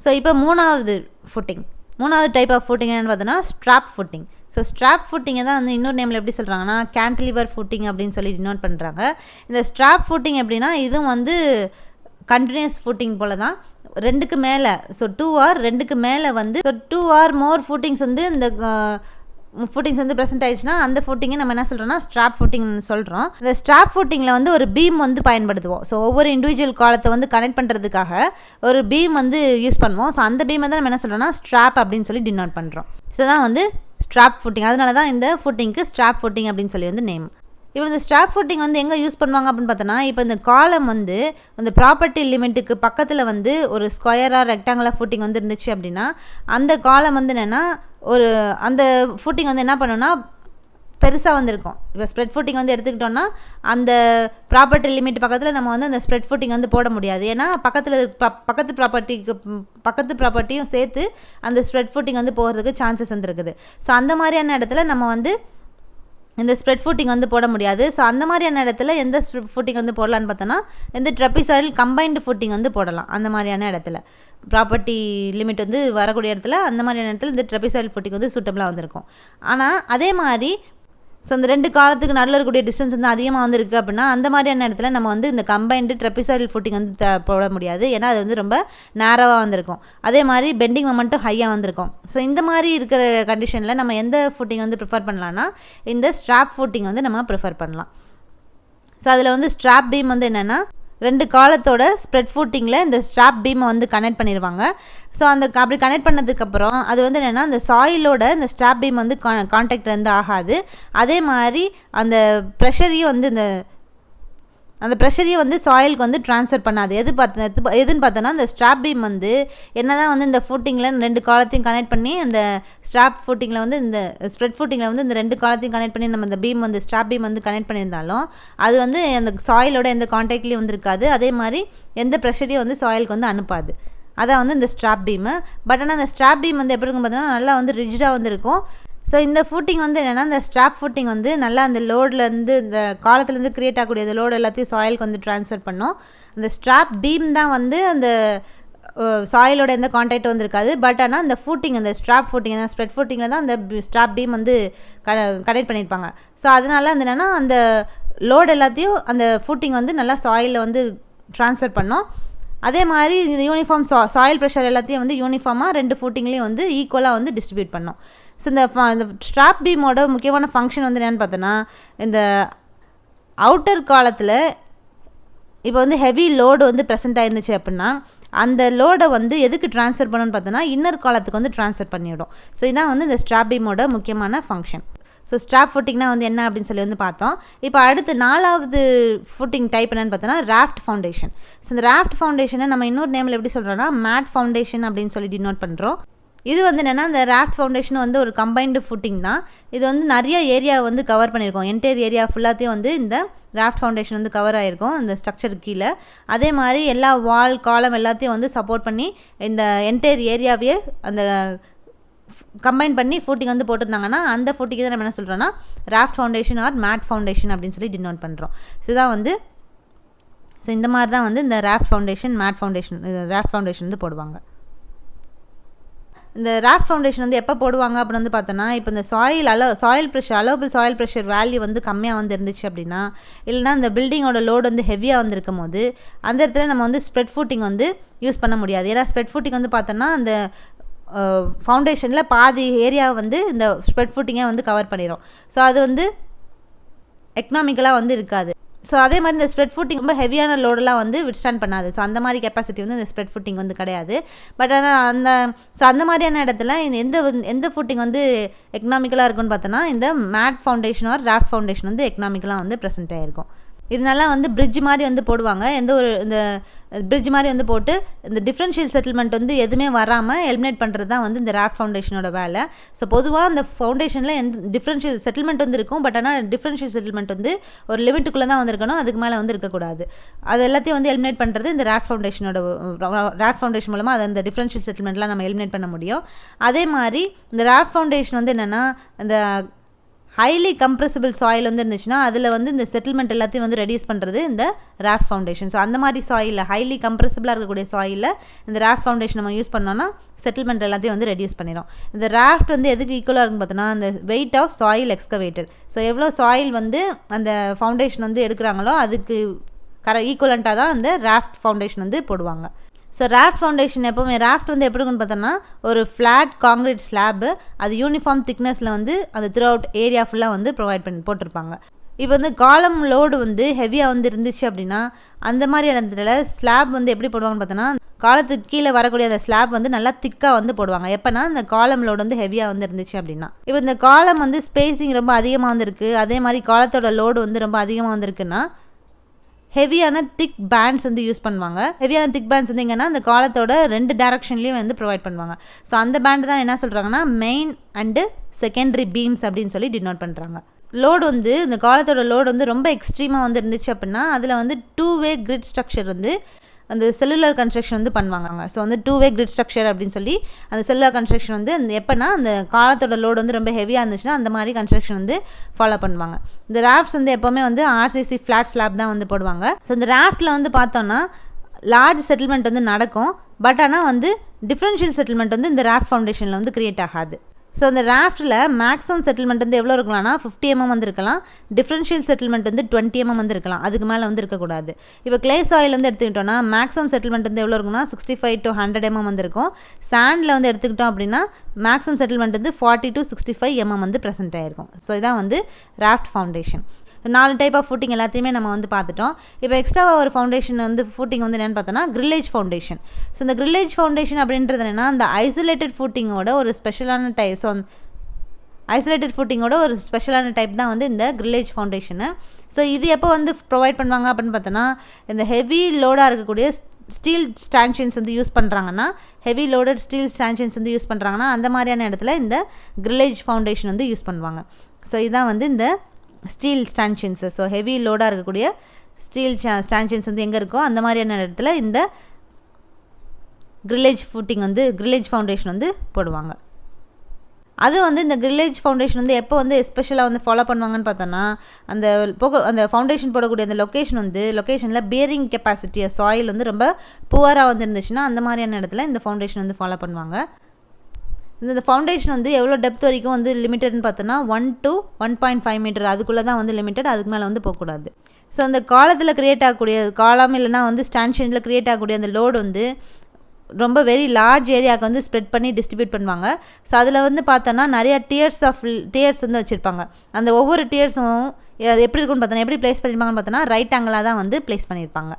So இப்போ மூணாவது type of footing என்னென்னு பார்த்தோன்னா ஸ்ட்ராப் ஃபுட்டிங். ஸோ ஸ்ட்ராப் ஃபுட்டிங்கை தான் வந்து இன்னொரு நேமில் எப்படி சொல்கிறாங்கன்னா கேன்டிலிவர் ஃபுட்டிங் அப்படின்னு சொல்லி டினோட் பண்ணுறாங்க. இந்த ஸ்ட்ராப் ஃபுட்டிங் எப்படின்னா இதுவும் வந்து கண்டினியூஸ் ஃபுட்டிங் போல் தான், 2க்கு மேலே. ஸோ 2 or 2க்கு மேலே வந்து 2 or more ஃபுட்டிங்ஸ் வந்து இந்த ஃபுட்டிங்ஸ் வந்து ப்ரெசென்ட் ஆயிடுச்சுன்னா அந்த ஃபுட்டிங்கை நம்ம என்ன சொல்கிறோம்னா ஸ்ட்ராப் ஃபுட்டிங்னு சொல்கிறோம். இந்த ஸ்ட்ராப் ஃபுட்டிங்கில் வந்து ஒரு பீம் வந்து பயன்படுத்துவோம். ஸோ ஒவ்வொரு இண்டிவிஜுவல் காலத்தை வந்து கனெக்ட் பண்ணுறதுக்காக ஒரு பீம் வந்து யூஸ் பண்ணுவோம். ஸோ அந்த பீமை தான் நம்ம என்ன சொல்கிறோம்னா ஸ்ட்ராப் அப்படின்னு சொல்லி டினோட் பண்ணுறோம். ஸோ தான் வந்து ஸ்ட்ராப் ஃபுட்டிங். அதனால தான் இந்த ஃபுட்டிங்க்கு ஸ்ட்ராப் ஃபுட்டிங் அப்படின்னு சொல்லி வந்து நேம். இப்போ இந்த ஸ்ட்ராப் ஃபுட்டிங் வந்து எங்கே யூஸ் பண்ணுவாங்க அப்படின்னு பார்த்தோன்னா, இப்போ இந்த காலம் வந்து இந்த ப்ராப்பர்ட்டி லிமிட்டுக்கு பக்கத்தில் வந்து ஒரு ஸ்கொயராக ரெக்டாங்குலர் ஃபுட்டிங் வந்து இருந்துச்சு அப்படின்னா அந்த காலம் வந்து என்னென்னா அந்த ஃபுட்டிங் வந்து என்ன பண்ணுன்னா பெருசாக வந்திருக்கும். இப்போ ஸ்ப்ரெட் ஃபுட்டிங் வந்து எடுத்துக்கிட்டோன்னா அந்த ப்ராப்பர்ட்டி லிமிட் பக்கத்தில் நம்ம வந்து அந்த ஸ்ப்ரெட் ஃபுட்டிங் வந்து போட முடியாது. ஏன்னா பக்கத்து ப்ராப்பர்ட்டியும் சேர்த்து அந்த ஸ்ப்ரெட் ஃபுட்டிங் வந்து போகிறதுக்கு சான்சஸ் வந்து இருக்குது. ஸோ அந்த மாதிரியான இடத்துல நம்ம வந்து இந்த ஸ்ப்ரெட் ஃபுட்டிங் வந்து போட முடியாது. ஸோ அந்த மாதிரியான இடத்துல எந்த ஃபுட்டிங் வந்து போடலான்னு பார்த்தோன்னா இந்த ட்ரெபிசாய்டல் கம்பைன்டு ஃபுட்டிங் வந்து போடலாம். அந்த மாதிரியான இடத்துல ப்ராப்பர்ட்டி லிமிட் வந்து வரக்கூடிய இடத்துல அந்த மாதிரியான இடத்துல இந்த ட்ரெபிசாய்டல் ஃபுட்டிங் வந்து சூட்டபிளாக வந்திருக்கும். ஆனால் அதே மாதிரி ஸோ இந்த 2 காலத்துக்கு நடுவில் இருக்கக்கூடிய டிஸ்டன்ஸ் வந்து அதிகமாக வந்து இருக்குது அப்படின்னா அந்த மாதிரியான இடத்துல நம்ம வந்து இந்த கம்பைன்டு ட்ரெபிசாய்டல் ஃபுட்டிங் வந்து போட முடியாது. ஏன்னா அது வந்து ரொம்ப நேரோவாக வந்திருக்கும். அதே மாதிரி பெண்டிங் மொமெண்ட்டும் ஹையாக வந்திருக்கும். ஸோ இந்த மாதிரி இருக்கிற கண்டிஷனில் நம்ம எந்த ஃபுட்டிங் வந்து ப்ரிஃபர் பண்ணலான்னா இந்த ஸ்ட்ராப் ஃபுட்டிங் வந்து நம்ம ப்ரிஃபர் பண்ணலாம். ஸோ அதில் வந்து ஸ்ட்ராப் பீம் வந்து என்னென்னா 2 காலத்தோட ஸ்ப்ரெட் ஃபுட்டிங்கில் இந்த ஸ்ட்ராப் பீமை வந்து கனெக்ட் பண்ணிடுவாங்க. ஸோ அப்படி கனெக்ட் பண்ணதுக்கப்புறம் அது வந்து என்னென்னா அந்த சாயிலோட இந்த ஸ்ட்ராப் பீம் வந்து கான்டாக்ட் வந்து ஆகாது. அதே மாதிரி அந்த ப்ரெஷரையும் வந்து சாயிலுக்கு வந்து ட்ரான்ஸ்ஃபர் பண்ணாது. எதுன்னு பார்த்தோன்னா இந்த ஸ்ட்ராப் பீம் வந்து என்ன தான் வந்து இந்த ஃபுட்டிங்கில் 2 காலத்தையும் கனெக்ட் பண்ணி அந்த ஸ்ட்ராப் ஃபுட்டிங்கில் வந்து இந்த ஸ்ப்ரெட் ஃபுட்டிங்கில் வந்து இந்த 2 காலத்தையும் கனெக்ட் பண்ணி நம்ம இந்த பீம் வந்து ஸ்ட்ராப் பீம் வந்து கனெக்ட் பண்ணியிருந்தாலும் அது வந்து அந்த சாயிலோட எந்த கான்டாக்ட்லேயும் வந்து இருக்காது. அதே மாதிரி எந்த ப்ரெஷரையும் வந்து சாயிலுக்கு வந்து அனுப்பாது. அதான் வந்து இந்த ஸ்ட்ராப் பீமு. பட் ஆனால் அந்த ஸ்ட்ராப் பீம் வந்து எப்படி இருக்கும் பார்த்தோன்னா நல்லா வந்து ரிஜிடாக வந்து இருக்கும். ஸோ இந்த ஃபுட்டிங் வந்து என்னென்னா இந்த ஸ்ட்ராப் ஃபுட்டிங் வந்து நல்லா அந்த லோட்லேருந்து இந்த காலத்துலேருந்து க்ரியேட் ஆகக்கூடிய அந்த லோடு எல்லாத்தையும் சாயிலுக்கு வந்து ட்ரான்ஸ்ஃபர் பண்ணோம். அந்த ஸ்ட்ராப் பீம் தான் வந்து அந்த சாயிலோட எந்த கான்டாக்ட் வந்து இருக்காது. பட் ஆனால் அந்த ஃபுட்டிங் அந்த ஸ்ட்ராப் ஃபுட்டிங் அந்த ஸ்ப்ரெட் ஃபுட்டிங்கில் தான் அந்த ஸ்ட்ராப் பீம் வந்து கனெக்ட் பண்ணியிருப்பாங்க. ஸோ அதனால அந்த என்னென்னா அந்த லோடு எல்லாத்தையும் அந்த ஃபுட்டிங் வந்து நல்லா சாயிலில் வந்து ட்ரான்ஸ்ஃபர் பண்ணோம். அதே மாதிரி இந்த யூனிஃபார்ம் சாயில் ப்ரெஷர் எல்லாத்தையும் வந்து யூனிஃபார்மாக 2 ஃபுட்டிங்லேயும் வந்து ஈக்குவலாக வந்து டிஸ்ட்ரிபியூட் பண்ணோம். ஸோ இந்த ஸ்ட்ராப் பீமோட முக்கியமான ஃபங்க்ஷன் வந்து என்னென்னு பார்த்தோன்னா இந்த அவுட்டர் காலத்தில் இப்போ வந்து ஹெவி லோடு வந்து ப்ரெசென்ட் ஆயிருந்துச்சு அப்படின்னா அந்த லோடை வந்து எதுக்கு ட்ரான்ஸ்ஃபர் பண்ணணும்னு பார்த்தோன்னா இன்னர் காலத்துக்கு வந்து ட்ரான்ஸ்ஃபர் பண்ணிவிடும். ஸோ இதான் வந்து இந்த ஸ்ட்ராப் பீமோட முக்கியமான ஃபங்க்ஷன். ஸோ ஸ்ட்ராப் ஃபுட்டிங்னா வந்து என்ன அப்படின்னு சொல்லி வந்து பார்த்தோம். இப்போ அடுத்து 4வது ஃபுட்டிங் டைப் என்னென்னு பார்த்தோன்னா ராஃப்ட் ஃபவுண்டேஷன். ஸோ இந்த ராஃப்ட் ஃபவுண்டேஷனை நம்ம இன்னொரு நேமில் எப்படி சொல்கிறோன்னா மேட் ஃபவுண்டேஷன் அப்படின்னு சொல்லி டினோட் பண்ணுறோம். இது வந்து என்னென்னா இந்த ராஃப்ட் ஃபவுண்டேஷன் வந்து ஒரு கம்பைன்டு ஃபுட்டிங் தான். இது வந்து நிறைய ஏரியா வந்து கவர் பண்ணியிருக்கோம். என்டையர் ஏரியா ஃபுல்லாத்தையும் வந்து இந்த ராஃப்ட் ஃபவுண்டேஷன் வந்து கவர் ஆகிருக்கும் இந்த ஸ்ட்ரக்சருக்கு கீழே. அதே மாதிரி எல்லா வால் காலம் எல்லாத்தையும் வந்து சப்போர்ட் பண்ணி இந்த என்டையர் ஏரியாவையே அந்த கம்பைன் பண்ணி ஃபுட்டிங் வந்து போட்டிருந்தாங்கன்னா அந்த ஃபுட்டிங் தான் நம்ம என்ன சொல்கிறோன்னா raft foundation R mat foundation அப்படின்னு சொல்லி டினோட் பண்ணுறோம். இதுதான் வந்து இந்த மாதிரி தான் வந்து இந்த raft foundation mat foundation raft foundation வந்து போடுவாங்க. இந்த ராஃப்ட் ஃபவுண்டேஷன் வந்து எப்போ போடுவாங்க அப்படின்னு வந்து பார்த்தோன்னா இப்போ இந்த அலோபிள் சாயில் ப்ரெஷர் வேல்யூ வந்து கம்மியாக வந்து இருந்துச்சு அப்படின்னா இல்லைனா இந்த பில்டிங்கோட லோடு வந்து ஹெவியாக வந்து இருக்கும் போது அந்த இடத்துல நம்ம வந்து ஸ்ப்ரெட் ஃபுட்டிங் வந்து யூஸ் பண்ண முடியாது. ஏன்னா ஸ்ப்ரெட் ஃபுட்டிங் வந்து பார்த்தோன்னா அந்த ஃபவுண்டேஷனில் பாதி ஏரியா வந்து இந்த ஸ்ப்ரெட் ஃபுட்டிங்கை வந்து கவர் பண்ணிடும். ஸோ அது வந்து எக்கனாமிக்கலாக வந்து இருக்காது. ஸோ அதே மாதிரி இந்த ஸ்ப்ரெட் ஃபுட்டிங் ரொம்ப ஹெவியான லோடெல்லாம் வந்து விட்ஸ்டாண்ட் பண்ணாது. ஸோ அந்த மாதிரி கெப்பாசிட்டி வந்து இந்த ஸ்ப்ரெட் ஃபுட்டிங் வந்து கிடையாது. பட் ஆனால் அந்த மாதிரியான இடத்துல எந்த ஃபுட்டிங் வந்து எக்கனாமிக்கலாக இருக்குன்னு பார்த்தோன்னா இந்த mat foundation or raft foundation வந்து எக்கனாமிக்கலாக வந்து ப்ரெசென்ட் ஆகிருக்கும். இதனால வந்து பிரிட்ஜ் மாதிரி வந்து போடுவாங்க. இந்த பிரிட்ஜ் மாதிரி வந்து போட்டு இந்த டிஃப்ரென்ஷியல் செட்டில்மெண்ட் வந்து எதுவுமே வராமல் எலிமினேட் பண்ணுறது தான் வந்து இந்த ராஃப்ட் ஃபவுண்டேஷனோட வேலை. ஸோ பொதுவாக அந்த ஃபவுண்டேஷனில் டிஃப்ரென்ஷியல் செட்டில்மெண்ட் வந்து இருக்கும். பட் ஆனால் டிஃப்ரென்ஷியல் செட்டில்மெண்ட் வந்து ஒரு லிமிட்டுக்குள்ளே தான் வந்துருக்கணும். அதுக்கு மேலே வந்து இருக்கக்கூடாது. அது எல்லாத்தையும் வந்து எலிமினேட் பண்ணுறது இந்த ராஃப்ட் ஃபவுண்டேஷன் மூலமாக அதை இந்த டிஃப்ரென்ஷியல் செட்டில்மெண்ட்லாம் நம்ம எலிமினேட் பண்ண முடியும். அதே மாதிரி இந்த ராஃப்ட் ஃபவுண்டேஷன் வந்து என்னென்னா இந்த ஹைலி கம்ப்ரெசிபிள் சாயில் வந்து இருந்துச்சுன்னா அதில் வந்து இந்த செட்டில்மெண்ட் எல்லாத்தையும் வந்து ரெடியூஸ் பண்ணுறது இந்த ராஃப்ட் ஃபவுண்டேஷன். ஸோ அந்த மாதிரி சாயிலில் ஹைலி கம்ப்ரெசிபிளாக இருக்கக்கூடிய சாயிலில் இந்த ராஃப்ட் ஃபவுண்டேஷன் நம்ம யூஸ் பண்ணோன்னா செட்டில்மெண்ட் எல்லாத்தையும் வந்து ரெடியூஸ் பண்ணிடும். இந்த ராஃப்ட் வந்து எதுக்கு ஈக்குவலாக இருக்குன்னு பார்த்தோன்னா அந்த weight of soil excavated. So எவ்வளோ சாயில் வந்து அந்த ஃபவுண்டேஷன் வந்து எடுக்கிறாங்களோ அதுக்கு ஈக்குவலண்ட்டாக தான் அந்த ராஃப்ட் ஃபவுண்டேஷன் வந்து போடுவாங்க. ஸோ ராஃப்ட் ஃபவுண்டேஷன் எப்போவுமே ராஃப்ட் வந்து எப்படி இருக்குன்னு பார்த்தோன்னா ஒரு ஃப்ளாட் காங்கிரீட் ஸ்லாப்பு, அது யூனிஃபார்ம் திக்னஸில் வந்து அந்த த்ரூ அவுட் ஏரியா ஃபுல்லாக வந்து ப்ரொவைட் போட்டிருப்பாங்க. இப்போ வந்து காலம் லோடு வந்து ஹெவியாக வந்து இருந்துச்சு அப்படின்னா அந்த மாதிரி இடத்துல ஸ்லாப் வந்து எப்படி போடுவாங்கன்னு பார்த்தோன்னா காலத்துக்கு கீழே வரக்கூடிய அந்த ஸ்லாப் வந்து நல்லா திக்காக வந்து போடுவாங்க. எப்போனா இந்த காலம் லோடு வந்து ஹெவியாக வந்து இருந்துச்சு அப்படின்னா. இப்போ இந்த காலம் வந்து ஸ்பேஸிங் ரொம்ப அதிகமாக வந்துருக்கு, அதே மாதிரி காலத்தோட லோடு வந்து ரொம்ப அதிகமாக வந்துருக்குன்னா ஹெவியான திக் பேண்ட்ஸ் வந்து யூஸ் பண்ணுவாங்க. ஹெவியான திக் பேண்ட்ஸ் வந்து எங்கன்னா அந்த காலத்தோட 2 டைரக்ஷன்லேயும் வந்து ப்ரொவைட் பண்ணுவாங்க. ஸோ அந்த பேண்ட் தான் என்ன சொல்கிறாங்கன்னா மெயின் அண்டு செகண்டரி பீம்ஸ் அப்படின்னு சொல்லி டினோட் பண்ணுறாங்க. லோடு வந்து இந்த காலத்தோட லோடு வந்து ரொம்ப எக்ஸ்ட்ரீமாக வந்து இருந்துச்சு அப்படின்னா அதில் வந்து 2-வே கிரிட் ஸ்ட்ரக்சர் வந்து அந்த செல்லுலர் கன்ஸ்ட்ரக்ஷன் வந்து பண்ணுவாங்க. ஸோ வந்து 2-வே கிரிட் ஸ்ட்ரக்சர் அப்படின்னு சொல்லி அந்த செல்லுலர் கன்ஸ்ட்ரக்ஷன் வந்து அந்த எப்போனா அந்த காலத்தோட லோடு வந்து ரொம்ப ஹெவியாக இருந்துச்சுன்னா அந்த மாதிரி கன்ஸ்ட்ரக்ஷன் வந்து ஃபாலோ பண்ணுவாங்க. இந்த ராஃப்ட்ஸ் வந்து எப்போவுமே வந்து ஆர்சிசி ஃப்ளாட் ஸ்லாப் தான் வந்து போடுவாங்க. ஸோ இந்த ராஃப்டில் வந்து பார்த்தோன்னா லார்ஜ் செட்டில்மெண்ட் வந்து நடக்கும், பட் ஆனால் வந்து டிஃப்ரென்ஷியல் செட்டில்மெண்ட் வந்து இந்த ராஃப்ட் ஃபவுண்டேஷனில் வந்து க்ரியேட் ஆகாது. ஸோ அந்த ராஃப்டில் மேக்ஸிமம் செட்டில்மெண்ட் வந்து எவ்வளோ இருக்கலாம்னா 50 mm வந்து இருக்கலாம், டிஃப்ரென்ஷியல் செட்டில்மெண்ட் வந்து 20 mm வந்து இருக்கலாம், அதுக்கு மேலே வந்து இருக்கக்கூடாது. இப்போ கிளே சாயில் வந்து எடுத்துக்கிட்டோம்னா மேக்ஸிமம் செட்டில்மெண்ட் வந்து எவ்வளோ இருக்குன்னா 65 to 100 mm வந்து இருக்கும். சாண்டில் வந்து எடுத்துக்கிட்டோம் அப்படின்னா மேக்ஸிமம் செட்டில்மெண்ட் வந்து 40 to 65 mm வந்து ப்ரெசென்ட் ஆகிருக்கும். ஸோ இதான் வந்து raft foundation. 4 type of footing எல்லாத்தையுமே நம்ம வந்து பார்த்துட்டோம். இப்போ எக்ஸ்ட்ராவாக ஒரு ஃபவுண்டேஷன் வந்து ஃபூட்டிங் வந்து என்னென்னு பார்த்தோன்னா கிரில்லேஜ் ஃபவுண்டேஷன். ஸோ இந்த கிரில்லேஜ் ஃபவுண்டேஷன் அப்படின்றது என்னென்னா இந்த ஐசோலேட்டட் ஃபூட்டிங்கோட ஒரு ஸ்பெஷலான டைப். ஸோ ஐசோலேட்டட் ஃபூட்டிங்கோட ஒரு ஸ்பெஷலான டைப் தான் வந்து இந்த கிரில்லேஜ் ஃபவுண்டேஷனு. ஸோ இது எப்போ வந்து ப்ரொவைட் பண்ணுவாங்க அப்படின்னு பார்த்தோன்னா இந்த ஹெவி லோடாக இருக்கக்கூடிய ஸ்டீல் ஸ்டான்ஷன்ஸ் வந்து யூஸ் பண்ணுறாங்கன்னா ஹெவி லோடட் ஸ்டீல் ஸ்டான்ஷன்ஸ் வந்து யூஸ் பண்ணுறாங்கன்னா அந்த மாதிரியான இடத்துல இந்த கிரில்லேஜ் ஃபவுண்டேஷன் வந்து யூஸ் பண்ணுவாங்க. ஸோ இதான் வந்து இந்த ஸ்டீல் ஸ்டான்ஷன்ஸு. ஸோ ஹெவி லோடாக இருக்கக்கூடிய ஸ்டீல் ஸ்டான்ஷன்ஸ் வந்து எங்கே இருக்கோ அந்த மாதிரியான இடத்துல இந்த கிரில்லேஜ் ஃபூட்டிங் வந்து கிரில்லேஜ் ஃபவுண்டேஷன் வந்து போடுவாங்க. அது வந்து இந்த கிரில்லேஜ் ஃபவுண்டேஷன் வந்து எப்போ வந்து எஸ்பெஷலாக வந்து ஃபாலோ பண்ணுவாங்கன்னு பார்த்தோன்னா அந்த ஃபவுண்டேஷன் போடக்கூடிய அந்த லொக்கேஷனில் பியரிங் கெப்பாசிட்டி சாயில் வந்து ரொம்ப புவராக வந்து இருந்துச்சுன்னா அந்த மாதிரியான இடத்துல இந்த ஃபவுண்டேஷன் வந்து ஃபாலோ பண்ணுவாங்க. இந்த ஃபவுண்டேஷன் வந்து எவ்வளோ டெப்த் வரைக்கும் வந்து லிமிட்டட்னு பார்த்தோன்னா 1 to 1.5 மீட்டர் அதுக்குள்ளே தான் வந்து லிமிட்டட், அதுக்கு மேலே வந்து போகக்கூடாது. ஸோ அந்த காலத்தில் க்ரியேட் ஆகக்கூடிய காலம் இல்லைனா வந்து ஸ்டான்ஷனில் க்ரியேட் ஆகக்கூடிய அந்த லோடு வந்து ரொம்ப வெரி லார்ஜ் ஏரியாவுக்கு வந்து ஸ்ப்ரெட் பண்ணி டிஸ்ட்ரிபியூட் பண்ணுவாங்க. ஸோ அதில் வந்து பார்த்தோன்னா நிறையா டியர்ஸ் வந்து வச்சுருப்பாங்க. அந்த ஒவ்வொரு டியர்ஸும் எப்படி இருக்குன்னு பார்த்தோன்னா எப்படி ப்ளேஸ் பண்ணியிருப்பாங்கன்னு பார்த்தோன்னா ரைட் ஆங்கிளாக தான் வந்து ப்ளேஸ் பண்ணியிருப்பாங்க.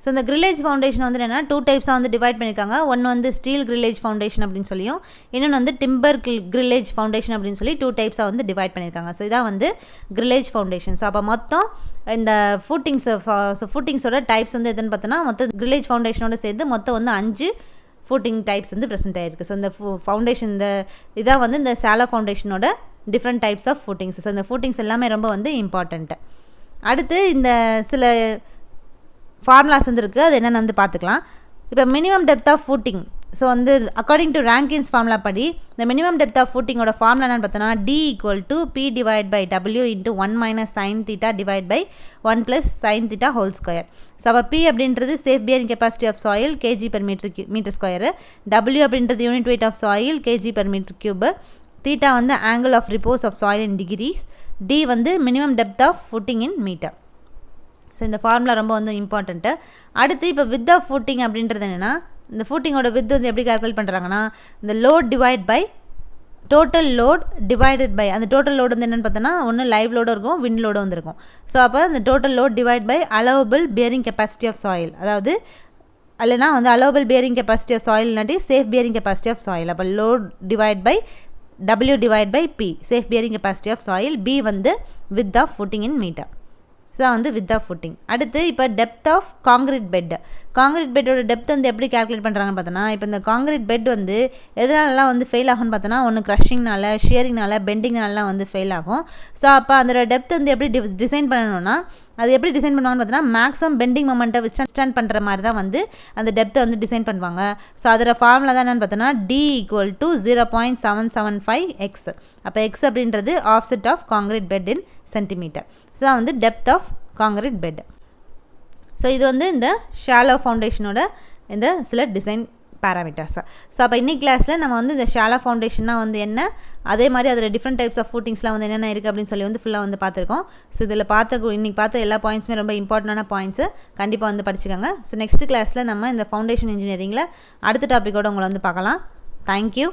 ஸோ இந்த கிரில்லேஜ் ஃபவுண்டேஷன் வந்து என்னென்னா 2 டைப்ஸாக வந்து டிவைட் பண்ணியிருக்காங்க. ஒன்று வந்து ஸ்டீல் கிரில்லேஜ் ஃபவுண்டேஷன் அப்படின்னு சொல்லியும் இன்னொன்று வந்து டிம்பர் கிரில்லேஜ் ஃபவுண்டேஷன் அப்படின்னு சொல்லி 2 டைப்ஸாக வந்து டிவைட் பண்ணியிருக்காங்க. ஸோ இதான் வந்து கிரில்லேஜ் ஃபவுண்டேஷன். ஸோ அப்போ மொத்தம் இந்த ஃபூட்டிங்ஸோட டைப்ஸ் வந்து எதுன்னு பார்த்தோன்னா மொத்தம் கிரில்லேஜ் ஃபவுண்டேஷனோட சேர்ந்து மொத்தம் வந்து 5 ஃபூட்டிங் டைப்ஸ் வந்து ப்ரெசென்ட் ஆகிருக்கு. ஸோ இந்த ஃபவுண்டேஷன் இதான் வந்து இந்த சாலோ ஃபவுண்டேஷனோட different types of footings. So இந்த ஃபூட்டிங்ஸ் எல்லாமே ரொம்ப வந்து இம்பார்ட்டண்ட்டு. அடுத்து இந்த சில ஃபார்முலாஸ் வந்து இருக்குது, அது என்னென்னு வந்து பார்த்துக்கலாம். இப்போ minimum depth of footing. So வந்து அக்கார்டிங் டு ரேங்கின்ஸ் ஃபார்முலா படி இந்த மினிமம் டெப்த் ஆஃப் ஃபூட்டிங்கோட ஃபார்முலா என்னென்னு பார்த்தோன்னா D = P/W × 1 - sin θ / 1 + sin θ whole square. So அப்போ P அப்படின்றது safe bearing capacity of soil kg/மீட்டர் ஸ்கொயரு, W அப்படின்றது யூனிட் வெயிட் ஆஃப் சாயில் kg/மீட்டர் கியூப், θ வந்து angle of repose of soil in degrees, D வந்து minimum depth of footing in metre. So இந்த formula ரொம்ப வந்து இம்பார்ட்டண்ட்டு. அடுத்து இப்போ வித் ஆஃப் ஃபூட்டிங் அப்படின்றது என்னென்னா இந்த ஃபூட்டிங்கோட வித் வந்து எப்படி கால்குலேட் பண்ணுறாங்கன்னா இந்த load divide by total load divided by அந்த டோட்டல் லோடு வந்து என்னென்னு பார்த்தோன்னா ஒன்று லைவ் லோடும் இருக்கும், விண்ட் லோடும் வந்துருக்கும். ஸோ அப்போ இந்த total load divide by allowable bearing capacity of soil, அதாவது இல்லைனா வந்து allowable bearing capacity of soil இல்லாட்டி safe bearing capacity of soil. அப்போ load divide by W divide by P safe bearing capacity of soil, B வந்து width of footing in metre. இதுதான் வந்து width of footing. அடுத்து இப்போ depth of concrete bed. Concrete பெட்டோட depth வந்து எப்படி calculate பண்ணுறாங்கன்னு பார்த்தோன்னா, இப்போ இந்த காங்கிரீட் பெட் வந்து எதனாலலாம் வந்து ஃபெயில் ஆகும்னு பார்த்தோன்னா, ஒன்று க்ரஷிங்னால, ஷியரிங்னால, பெண்டிங்னாலாம் வந்து ஃபெயில் ஆகும். ஸோ அப்போ அதோட டெப்த் வந்து எப்படி டிசைன் பண்ணணும்னா, அது எப்படி டிசைன் பண்ணுவாங்கன்னு பார்த்தோன்னா, மேக்ஸிமம் பெண்டிங் மொமெண்ட்டை விஸ்டாண்ட் பண்ணுற மாதிரி தான் வந்து அந்த டெப்த்தை வந்து டிசைன் பண்ணுவாங்க. ஸோ அதோட ஃபார்முலா தான் என்னென்னு பார்த்தோன்னா, D = 0.775x. அப்போ எக்ஸ் அப்படின்றது offset of concrete bed in centimetre. So தான் வந்து depth of concrete bed. So இது வந்து இந்த ஷாலோ ஃபவுண்டேஷனோட இந்த சில டிசைன் பேராமீட்டர்ஸ். ஸோ அப்போ இன்னைக்கு கிளாஸில் நம்ம வந்து இந்த ஷாலோ ஃபவுண்டேஷன்னா வந்து என்ன, அதே மாதிரி அதில் டிஃப்ரெண்ட் டைப்ஸ் ஆஃப் ஃபூட்டிங்ஸ்லாம் வந்து என்னென்ன இருக்குது அப்படின்னு சொல்லி வந்து ஃபுல்லாக வந்து பார்த்துருக்கோம். ஸோ இதில் இன்றைக்கி பார்த்த எல்லா பாயிண்ட்ஸுமே ரொம்ப இம்பார்ட்டண்டான பாயிண்ட்ஸு, கண்டிப்பாக வந்து படிச்சுக்கோங்க. ஸோ நெக்ஸ்ட் கிளாஸில் நம்ம இந்த ஃபவுண்டேஷன் இன்ஜினியரிங்கில் அடுத்த டாப்பிக்கோடு உங்களை வந்து பார்க்கலாம். தேங்க்யூ.